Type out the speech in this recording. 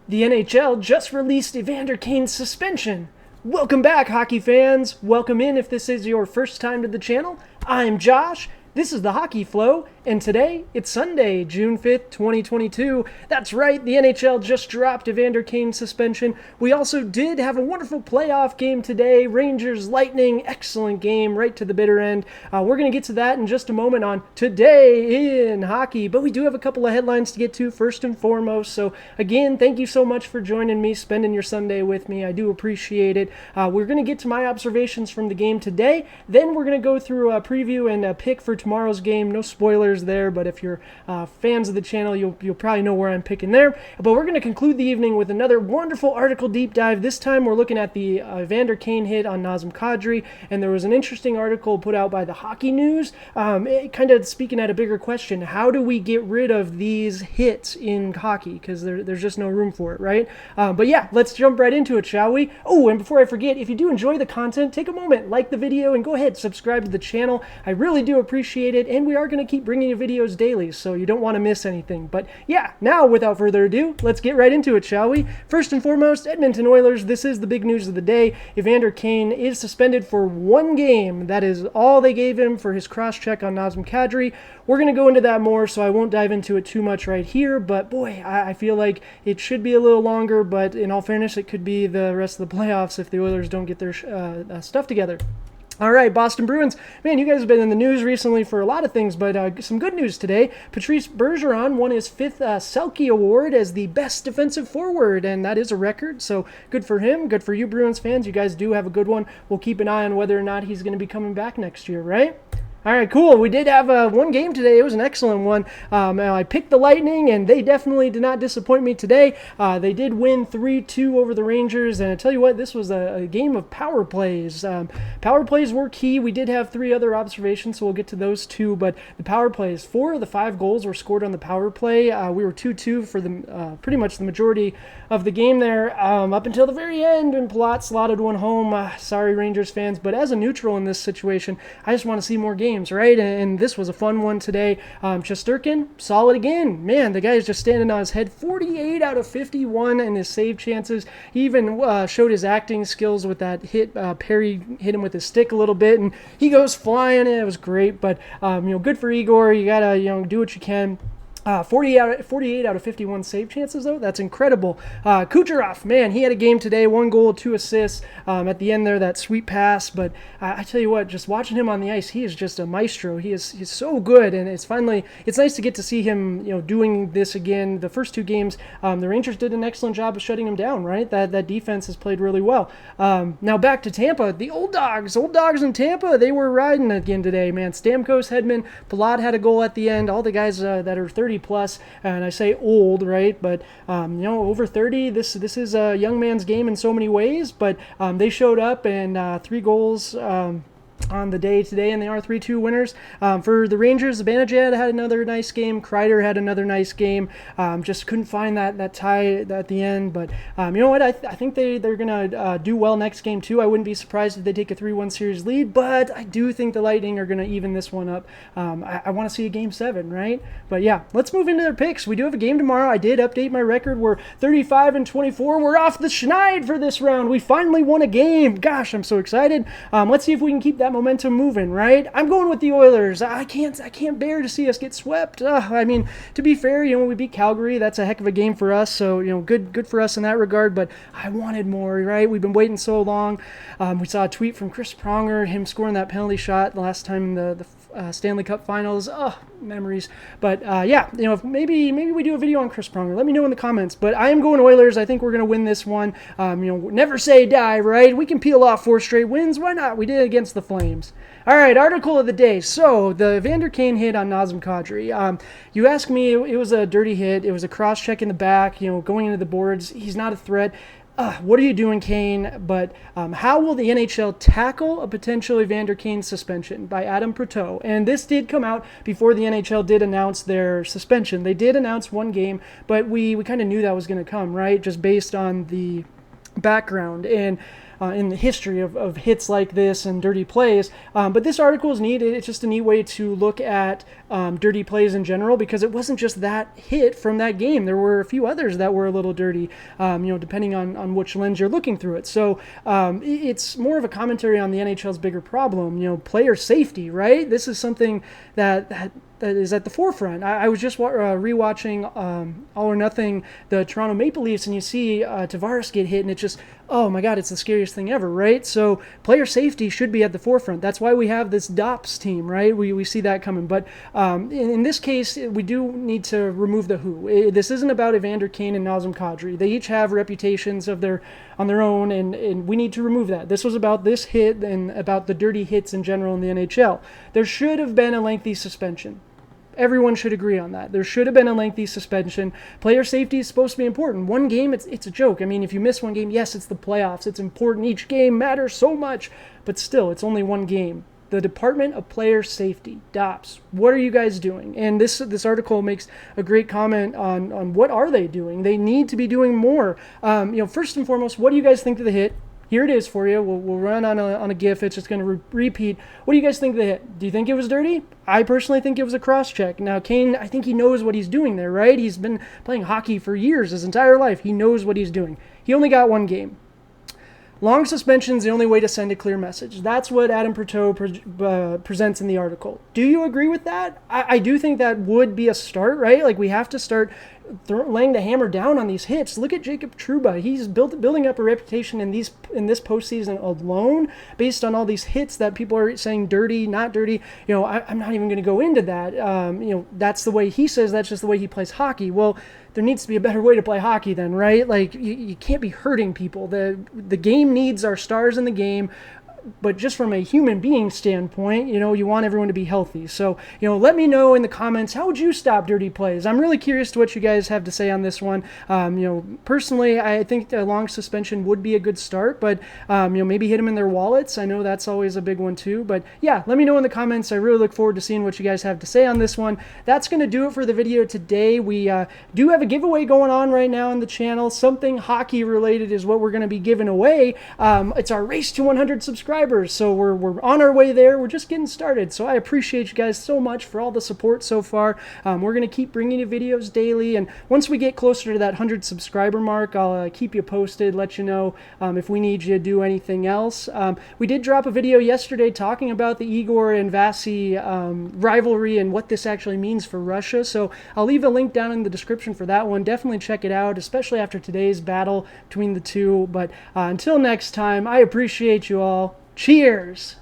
The NHL just released Evander Kane's suspension. Welcome back, hockey fans. Welcome in if this is your first time to the channel. I'm Josh. This is the Hockey Flow, and today it's Sunday, June 5th, 2022. That's right, the NHL just dropped Evander Kane's suspension. We also did have a wonderful playoff game today. Rangers Lightning, excellent game right to the bitter end. We're going to get to that in just a moment on Today in Hockey, but we do have a couple of headlines to get to first and foremost. So again, thank you so much for joining me, spending your Sunday with me. I do appreciate it. We're going to get to my observations from the game today. Then we're going to go through a preview and a pick for tomorrow's game. No spoilers there, but if you're fans of the channel, you'll probably know where I'm picking there. But we're going to conclude the evening with another wonderful article deep dive. This time we're looking at the Evander Kane hit on Nazem Kadri, and there was an interesting article put out by the Hockey News, kind of speaking at a bigger question. How do we get rid of these hits in hockey? Because there's just no room for it, right? But yeah, let's jump right into it, shall we? Oh, and before I forget, if you do enjoy the content, take a moment, like the video, and go ahead, subscribe to the channel. I really do appreciate it. And we are going to keep bringing you videos daily, so you don't want to miss anything. But yeah, now without further ado, let's get right into it, shall we? First and foremost, Edmonton Oilers, this is the big news of the day. Evander Kane is suspended for one game. That is all they gave him for his cross-check on Nazem Kadri. We're going to go into that more, so I won't dive into it too much right here, but boy, I feel like it should be a little longer, but in all fairness, it could be the rest of the playoffs if the Oilers don't get their stuff together. All right, Boston Bruins. Man, you guys have been in the news recently for a lot of things, but some good news today. Patrice Bergeron won his 5th Selke Award as the best defensive forward, and that is a record, so good for him. Good for you, Bruins fans. You guys do have a good one. We'll keep an eye on whether or not he's going to be coming back next year, right? All right, cool. We did have one game today. It was an excellent one. I picked the Lightning, and they definitely did not disappoint me today. They did win 3-2 over the Rangers, and I tell you what, this was a game of power plays. Power plays were key. We did have 3 other observations, so we'll get to those too, but the power plays, 4 of the 5 goals were scored on the power play. We were 2-2 for the pretty much the majority of the game there, up until the very end, and Palat slotted one home. Sorry, Rangers fans, but as a neutral in this situation, I just want to see more games. Right, and this was a fun one today. Shesterkin, solid again. Man, the guy is just standing on his head. 48 out of 51 in his save chances. He even showed his acting skills with that hit. Perry hit him with his stick a little bit, and he goes flying. It was great, but good for Igor. You gotta do what you can. 48 out of 51 save chances, though. That's incredible. Kucherov, man, he had a game today. 1 goal, 2 assists. At the end there, that sweet pass. But I tell you what, just watching him on the ice, he is just a maestro. He's so good, and it's nice to get to see him, doing this again. The first 2 games, the Rangers did an excellent job of shutting him down. Right, that defense has played really well. Now back to Tampa, the old dogs in Tampa. They were riding again today, man. Stamkos, Hedman, Palat had a goal at the end. All the guys that are 30 plus, and I say old, right, but over 30, this is a young man's game in so many ways, but they showed up, and 3 goals on the day today, and they are 3-2 winners. For the Rangers, Zibanejad had another nice game. Kreider had another nice game. Just couldn't find that tie at the end, but you know what? I think they're going to do well next game too. I wouldn't be surprised if they take a 3-1 series lead, but I do think the Lightning are going to even this one up. I want to see a Game 7, right? But yeah, let's move into their picks. We do have a game tomorrow. I did update my record. We're 35-24. We're off the schneid for this round. We finally won a game. Gosh, I'm so excited. Let's see if we can keep that momentum moving, right? I'm going with the Oilers. I can't bear to see us get swept. To be fair, we beat Calgary. That's a heck of a game for us. So, good for us in that regard, but I wanted more, right? We've been waiting so long. We saw a tweet from Chris Pronger, him scoring that penalty shot the last time in the Stanley Cup Finals. Memories. But if maybe we do a video on Chris Pronger. Let me know in the comments. But I am going Oilers. I think we're going to win this one. Never say die, right? We can peel off 4 straight wins. Why not? We did it against the Flames. All right, article of the day. So the Evander Kane hit on Nazem Kadri. You ask me, it was a dirty hit. It was a cross check in the back. Going into the boards. He's not a threat. What are you doing, Kane? But how will the NHL tackle a potential Evander Kane suspension? By Adam Proteau. And this did come out before the NHL did announce their suspension. They did announce 1 game, but we kind of knew that was going to come, right? Just based on the background and in the history of hits like this and dirty plays. But this article is neat. It's just a neat way to look at dirty plays in general, because it wasn't just that hit from that game. There were a few others that were a little dirty, depending on which lens you're looking through it. So it's more of a commentary on the NHL's bigger problem, player safety, right? This is something that is at the forefront. I was just rewatching All or Nothing, the Toronto Maple Leafs, and you see Tavares get hit, and it's just, oh my God, it's the scariest thing ever, right? So player safety should be at the forefront. That's why we have this DOPS team, right? We see that coming. But in this case, we do need to remove the who. This isn't about Evander Kane and Nazem Kadri. They each have reputations on their own, and we need to remove that. This was about this hit and about the dirty hits in general in the NHL. There should have been a lengthy suspension. Everyone should agree on that. There should have been a lengthy suspension. Player safety is supposed to be important. One game, it's a joke. I mean, if you miss one game, yes, it's the playoffs. It's important. Each game matters so much. But still, it's only one game. The Department of Player Safety, DOPS, what are you guys doing? And this article makes a great comment on what are they doing. They need to be doing more. First and foremost, what do you guys think of the hit? Here it is for you. We'll run on a GIF. It's just going to repeat. What do you guys think of the hit? Do you think it was dirty? I personally think it was a cross-check. Now, Kane, I think he knows what he's doing there, right? He's been playing hockey for years, his entire life. He knows what he's doing. He only got one game. Long suspension is the only way to send a clear message. That's what Adam Perteau presents in the article. Do you agree with that? I do think that would be a start, right? Like, we have to start laying the hammer down on these hits. Look at Jacob Trouba. He's building up a reputation in this postseason alone based on all these hits that people are saying dirty, not dirty. I'm not even going to go into that. That's the way he says. That's just the way he plays hockey. Well, there needs to be a better way to play hockey then, right? Like, you can't be hurting people. The game needs our stars in the game. But just from a human being standpoint, you want everyone to be healthy. So, let me know in the comments, how would you stop dirty plays? I'm really curious to what you guys have to say on this one. Personally, I think a long suspension would be a good start, but, maybe hit them in their wallets. I know that's always a big one too. But yeah, let me know in the comments. I really look forward to seeing what you guys have to say on this one. That's going to do it for the video today. We do have a giveaway going on right now on the channel. Something hockey related is what we're going to be giving away. It's our race to 100 subscribers. So we're on our way there. We're just getting started. So I appreciate you guys so much for all the support so far. We're going to keep bringing you videos daily. And once we get closer to that 100 subscriber mark, I'll keep you posted, let you know if we need you to do anything else. We did drop a video yesterday talking about the Igor and Vasi rivalry and what this actually means for Russia. So I'll leave a link down in the description for that one. Definitely check it out, especially after today's battle between the two. But until next time, I appreciate you all. Cheers!